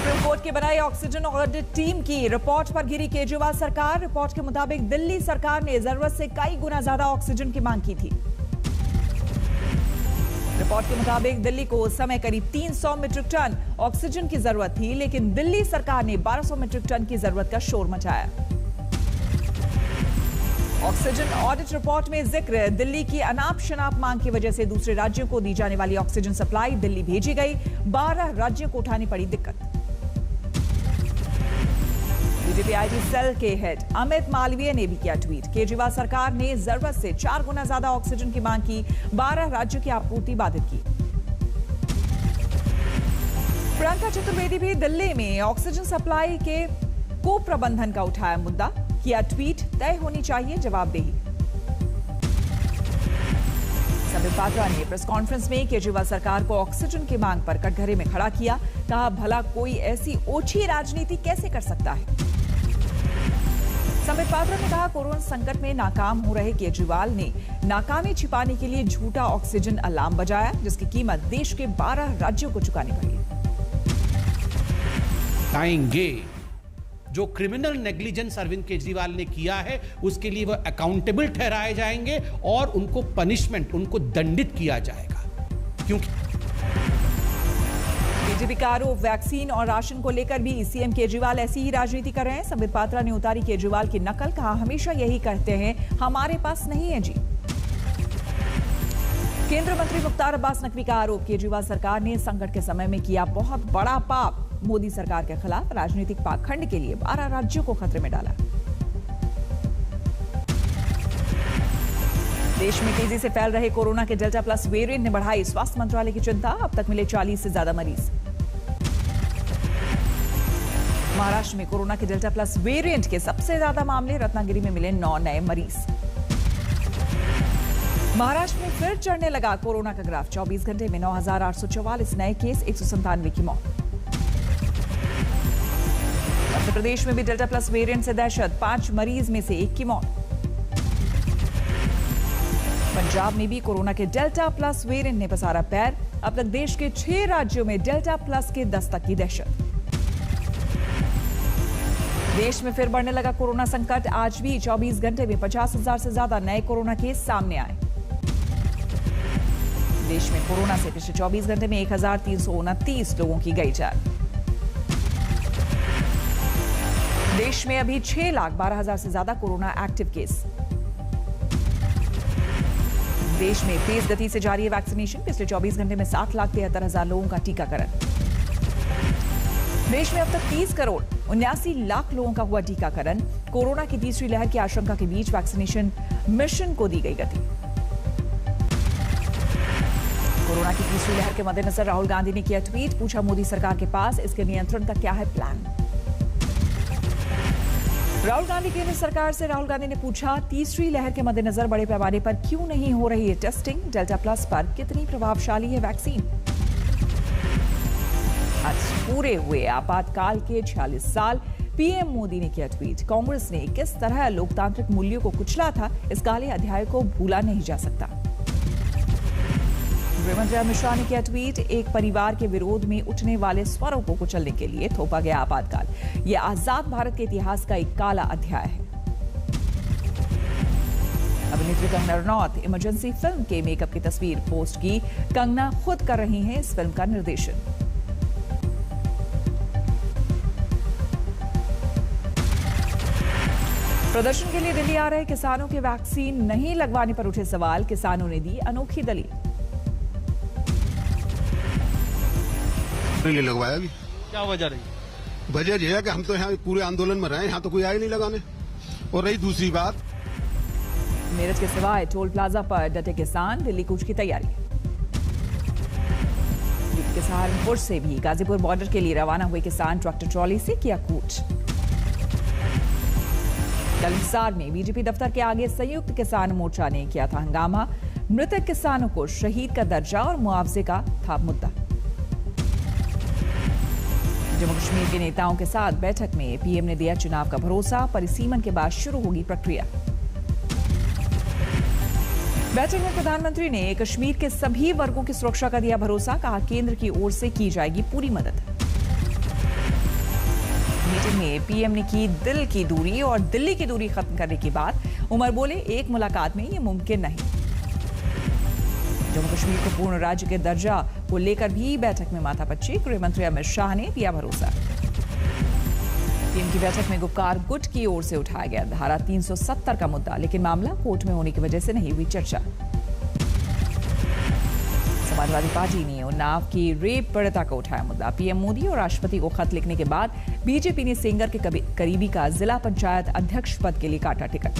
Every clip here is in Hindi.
सुप्रीम कोर्ट की बनाई ऑक्सीजन ऑडिट टीम की रिपोर्ट पर घिरी केजरीवाल सरकार। रिपोर्ट के मुताबिक दिल्ली सरकार ने जरूरत से कई गुना ज्यादा ऑक्सीजन की मांग की थी। रिपोर्ट के मुताबिक दिल्ली को उस समय करीब 300 मीट्रिक टन ऑक्सीजन की जरूरत थी, लेकिन दिल्ली सरकार ने 1200 मीट्रिक टन की जरूरत का शोर मचाया। ऑक्सीजन ऑडिट रिपोर्ट में जिक्र दिल्ली की अनाप शनाप मांग की वजह से दूसरे राज्यों को दी जाने वाली ऑक्सीजन सप्लाई दिल्ली भेजी गई। 12 राज्यों को उठानी पड़ी दिक्कत। बीजेपी आईटी सेल के हेड अमित मालवीय ने भी किया ट्वीट। केजरीवाल सरकार ने जरूरत से 4 गुना ज्यादा ऑक्सीजन की मांग की, 12 राज्यों की आपूर्ति बाधित की। प्रियंका चतुर्वेदी भी दिल्ली में ऑक्सीजन सप्लाई के कुप्रबंधन का उठाया मुद्दा। किया ट्वीट, तय होनी चाहिए जवाबदेही। संबित पात्रा ने प्रेस कॉन्फ्रेंस में केजरीवाल सरकार को ऑक्सीजन की मांग पर कटघरे में खड़ा किया। कहा, भला कोई ऐसी ओछी राजनीति कैसे कर सकता है। संबित पात्रा ने कहा, कोरोना संकट में नाकाम हो रहे केजरीवाल ने नाकामी छिपाने के लिए झूठा ऑक्सीजन अलार्म बजाया, जिसकी कीमत देश के 12 राज्यों को चुकानी पड़ी। जो क्रिमिनल नेग्लिजेंस अरविंद केजरीवाल ने किया है उसके लिए वो अकाउंटेबल ठहराए जाएंगे और उनको पनिशमेंट, उनको दंडित किया जाएगा। क्योंकि बीजेपी का आरोप वैक्सीन और राशन को लेकर भी सीएम केजरीवाल ऐसी ही राजनीति कर रहे हैं। संबित पात्रा ने उतारी केजरीवाल की नकल। कहा, हमेशा यही कहते हैं, हमारे पास नहीं है जी। केंद्रीय मंत्री मुख्तार अब्बास नकवी का आरोप, केजरीवाल सरकार ने संकट के समय में किया बहुत बड़ा पाप। मोदी सरकार के खिलाफ राजनीतिक पाखंड के लिए 12 राज्यों को खतरे में डाला। देश में तेजी से फैल रहे कोरोना के डेल्टा प्लस वेरिएंट ने बढ़ाई स्वास्थ्य मंत्रालय की चिंता। अब तक मिले 40 से ज्यादा मरीज। महाराष्ट्र में कोरोना के डेल्टा प्लस वेरिएंट के सबसे ज्यादा मामले। रत्नागिरी में मिले 9 नए मरीज। महाराष्ट्र में फिर चढ़ने लगा कोरोना का ग्राफ। 24 घंटे में 9,844 नए केस, 197 की मौत। मध्य प्रदेश में भी डेल्टा प्लस वेरिएंट से दहशत। 5 मरीज में से 1 की मौत। पंजाब में भी कोरोना के डेल्टा प्लस वेरिएंट ने पसारा पैर। अब तक देश के 6 राज्यों में डेल्टा प्लस के दस्तक की दहशत। देश में फिर बढ़ने लगा कोरोना संकट। आज भी 24 घंटे में 50,000 से ज्यादा नए कोरोना केस सामने आए। देश में कोरोना से पिछले 24 घंटे में 1,329 लोगों की गई जान। देश में अभी 6,12,000 से ज्यादा कोरोना एक्टिव केस। देश में तेज गति से जारी है वैक्सीनेशन। पिछले 24 घंटे में 7,73,000 लोगों का टीकाकरण। देश में अब तक 30,79,00,000 लोगों का हुआ टीकाकरण। कोरोना की तीसरी लहर की आशंका के बीच वैक्सीनेशन मिशन को दी गई गति। कोरोना की तीसरी लहर के मद्देनजर राहुल गांधी ने किया ट्वीट। पूछा, मोदी सरकार के पास इसके नियंत्रण का क्या है प्लान। राहुल गांधी केंद्र सरकार से राहुल गांधी ने पूछा, तीसरी लहर के मद्देनजर बड़े पैमाने पर क्यों नहीं हो रही है टेस्टिंग। डेल्टा प्लस पर कितनी प्रभावशाली है वैक्सीन। आज पूरे हुए आपातकाल के 46 साल। पीएम मोदी ने किया ट्वीट। कांग्रेस ने किस तरह लोकतांत्रिक मूल्यों को कुचला था, इस काले अध्याय को भूला नहीं जा सकता। गृहमंत्री अमित शाह ने किया ट्वीट। एक परिवार के विरोध में उठने वाले स्वरों को कुचलने के लिए थोपा गया आपातकाल। यह आजाद भारत के इतिहास का एक काला अध्याय है। अभिनेत्री कंगना रनौत इमरजेंसी फिल्म के मेकअप की तस्वीर पोस्ट की। कंगना खुद कर रही हैं इस फिल्म का निर्देशन। प्रदर्शन के लिए दिल्ली आ रहे किसानों के वैक्सीन नहीं लगवाने पर उठे सवाल। किसानों ने दी अनोखी दलील। नहीं लगवाया अभी। क्या वजह रही? वजह यह है कि हम तो यहाँ पूरे आंदोलन में रहे, यहाँ तो कोई आए नहीं लगाने। और रही दूसरी बात, मेरठ के सिवाय टोल प्लाजा पर डटे किसान। दिल्ली कूच की तैयारी। यूपी के सहारनपुर से भी गाजीपुर बॉर्डर के लिए रवाना हुए किसान ट्रैक्टर ट्रॉली से किया कूच। कल हिसार में बीजेपी दफ्तर के आगे संयुक्त किसान मोर्चा ने किया था हंगामा। मृतक किसानों को शहीद का दर्जा और मुआवजे का था मुद्दा। जम्मू कश्मीर के नेताओं के साथ बैठक में पीएम ने दिया चुनाव का भरोसा। परिसीमन के बाद शुरू होगी प्रक्रिया। बैठक में प्रधानमंत्री ने कश्मीर के सभी वर्गों की सुरक्षा का दिया भरोसा। कहा, केंद्र की ओर से की जाएगी पूरी मदद। मीटिंग में पीएम ने की दिल की दूरी और दिल्ली की दूरी खत्म करने की बात। उमर बोले, एक मुलाकात में ये मुमकिन नहीं। जम्मू कश्मीर को पूर्ण राज्य के दर्जा को लेकर भी बैठक में माथापच्ची। गृह मंत्री अमित शाह ने दिया भरोसा। पीएम की बैठक में गुपकार गुट की ओर से उठाया गया धारा 370 का मुद्दा, लेकिन मामला कोर्ट में होने की वजह से नहीं हुई चर्चा। समाजवादी पार्टी ने उन्नाव की रेप पीड़िता का उठाया मुद्दा। पीएम मोदी और राष्ट्रपति को खत लिखने के बाद बीजेपी ने सेंगर के करीबी का जिला पंचायत अध्यक्ष पद के लिए काटा टिकट।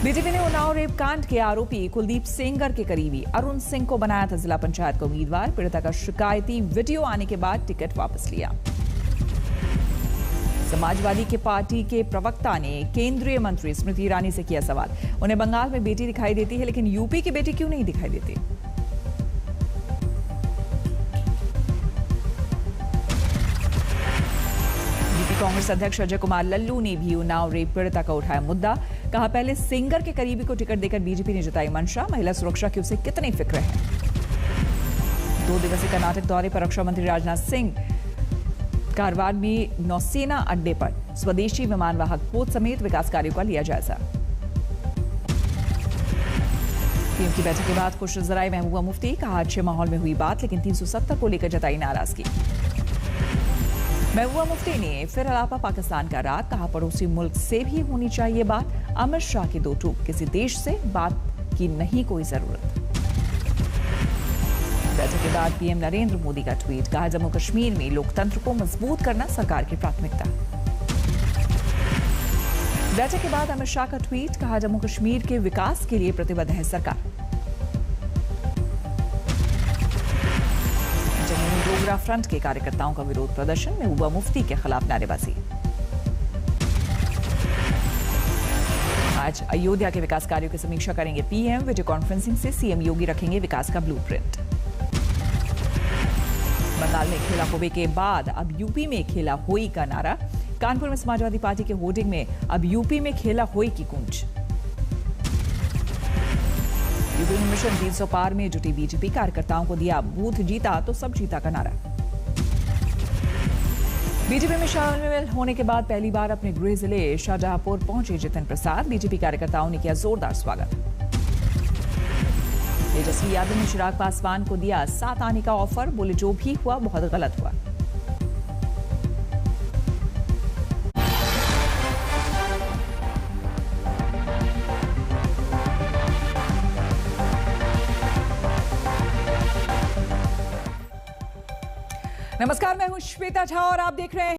बीजेपी ने उन्नाव रेप कांड के आरोपी कुलदीप सेंगर के करीबी अरुण सिंह को बनाया था जिला पंचायत का उम्मीदवार। पीड़िता का शिकायती वीडियो आने के बाद टिकट वापस लिया। समाजवादी के पार्टी के प्रवक्ता ने केंद्रीय मंत्री स्मृति ईरानी से किया सवाल। उन्हें बंगाल में बेटी दिखाई देती है, लेकिन यूपी की बेटी क्यों नहीं दिखाई देती? यूपी कांग्रेस अध्यक्ष अजय कुमार लल्लू ने भी उन्नाव रेप पीड़िता का उठाया मुद्दा। कहा, पहले सेंगर के करीबी को टिकट देकर बीजेपी ने जताई मंशा। महिला सुरक्षा की उसे कितनी फिक्र है। 2 दिवसीय कर्नाटक दौरे पर रक्षा मंत्री राजनाथ सिंह कारवार में नौसेना अड्डे पर स्वदेशी विमानवाहक पोत समेत विकास कार्यों का लिया जायजा। पीएम की बैठक के बाद खुश नजर आई महबूबा मुफ्ती। कहा, अच्छे माहौल में हुई बात, लेकिन 370 को लेकर जताई नाराजगी। महबूबा मुफ्ती ने फिर अलापा पाकिस्तान का राग। कहा, पड़ोसी मुल्क से भी होनी चाहिए बात। अमित शाह की दो टूक, किसी देश से बात की नहीं कोई जरूरत। बैठक के बाद पीएम नरेंद्र मोदी का ट्वीट। कहा, जम्मू कश्मीर में लोकतंत्र को मजबूत करना सरकार की प्राथमिकता। बैठक के बाद अमित शाह का ट्वीट। कहा, जम्मू कश्मीर के विकास के लिए प्रतिबद्ध है सरकार। जम्मू में डोगरा फ्रंट के कार्यकर्ताओं का विरोध प्रदर्शन। महबूबा मुफ्ती के खिलाफ नारेबाजी। आज अयोध्या के विकास कार्यों की समीक्षा करेंगे पीएम। वीडियो कॉन्फ्रेंसिंग से सीएम योगी रखेंगे विकास का ब्लूप्रिंट। बंगाल में खेला होबे के बाद अब यूपी में खेला होई का नारा। कानपुर में समाजवादी पार्टी के होर्डिंग में अब यूपी में खेला होई की गूंज। यूपी में मिशन 300 पार में जुटी बीजेपी कार्यकर्ताओं को दिया बूथ जीता तो सब जीता का नारा। बीजेपी में शामिल होने के बाद पहली बार अपने गृह जिले शाहजहांपुर पहुंचे जितिन प्रसाद। बीजेपी कार्यकर्ताओं ने किया जोरदार स्वागत। तेजस्वी यादव ने चिराग पासवान को दिया साथ आने का ऑफर। बोले, जो भी हुआ बहुत गलत हुआ। नमस्कार, मैं हूं श्वेता झा और आप देख रहे हैं